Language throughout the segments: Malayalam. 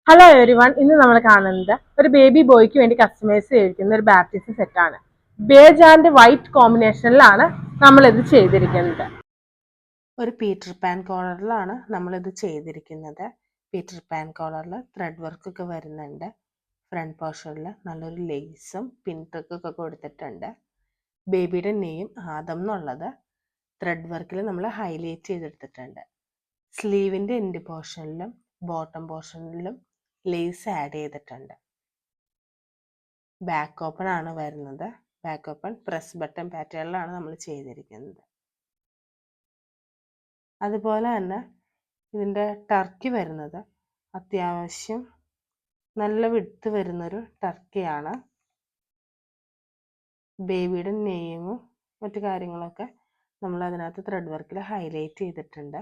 Hello every one. ഇന്ന് നമ്മൾ കാണുന്നത് ഒരു ബേബി ബോയ്ക്ക് വേണ്ടി കസ്റ്റമൈസ് ചെയ്തിരിക്കുന്ന ഒരു ബാപ്റ്റിസം സെറ്റാണ്. ബേജ് ആൻഡ് വൈറ്റ് കോമ്പിനേഷനിലാണ് നമ്മളിത് ചെയ്തിരിക്കുന്നത്. ഒരു പീറ്റർ പാൻ കോളറിലാണ് നമ്മളിത് ചെയ്തിരിക്കുന്നത്. പീറ്റർ പാൻ കോളറിൽ ത്രെഡ് വർക്കൊക്കെ വരുന്നുണ്ട്. ഫ്രണ്ട് പോർഷനിൽ നല്ലൊരു ലേസും പിൻട്രിക്കൊക്കെ കൊടുത്തിട്ടുണ്ട്. ബേബിയുടെ നെയിം ആദം എന്നുള്ളത് ത്രെഡ് വർക്കിൽ നമ്മൾ ഹൈലൈറ്റ് ചെയ്തെടുത്തിട്ടുണ്ട്. സ്ലീവിൻ്റെ എൻഡ് പോർഷനിലും ബോട്ടം പോർഷനിലും ലേസ് ആഡ് ചെയ്തിട്ടുണ്ട്. ബാക്ക് ഓപ്പൺ ആണ് വരുന്നത്. ബാക്ക് ഓപ്പൺ പ്രസ് ബട്ടൺ പാറ്റേണിലാണ് നമ്മൾ ചെയ്തിരിക്കുന്നത്. അതുപോലെ തന്നെ ഇതിൻ്റെ ടർക്കി വരുന്നത് അത്യാവശ്യം നല്ല വിഡ്ത്ത് വരുന്നൊരു ടർക്കിയാണ്. ബേബിയുടെ നെയിമും മറ്റു കാര്യങ്ങളൊക്കെ നമ്മൾ അതിനകത്ത് ത്രെഡ് വർക്കിൽ ഹൈലൈറ്റ് ചെയ്തിട്ടുണ്ട്.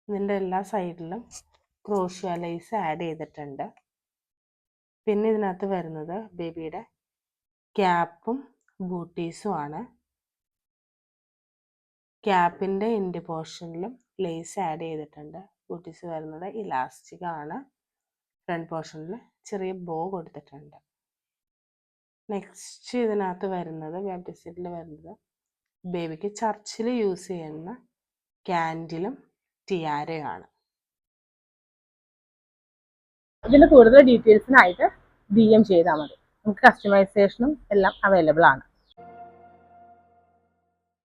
ഇതിൻ്റെ എല്ലാ സൈഡിലും ക്രോഷ്യ ലേസ് ആഡ് ചെയ്തിട്ടുണ്ട്. പിന്നെ ഇതിനകത്ത് വരുന്നത് ബേബിയുടെ ക്യാപ്പും ബൂട്ടീസും ആണ്. ക്യാപ്പിൻ്റെ എൻഡ് പോർഷനിലും ലേസ് ആഡ് ചെയ്തിട്ടുണ്ട്. ബൂട്ടീസ് വരുന്നത് ഇലാസ്റ്റിക് ആണ്. ഫ്രണ്ട് പോർഷനിൽ ചെറിയ ബോ കൊടുത്തിട്ടുണ്ട്. നെക്സ്റ്റ് ഇതിനകത്ത് വരുന്നത് ബാപ്റ്റിസം സെറ്റിൽ വരുന്നത് ബേബിക്ക് ചർച്ചിൽ യൂസ് ചെയ്യുന്ന ക്യാൻഡിലും ടിയാരയാണ്. ഇതിൽ കൂടുതൽ ഡീറ്റെയിൽസിനായിട്ട് DM ചെയ്താൽ മതി. നമുക്ക് കസ്റ്റമൈസേഷനും എല്ലാം അവൈലബിൾ ആണ്.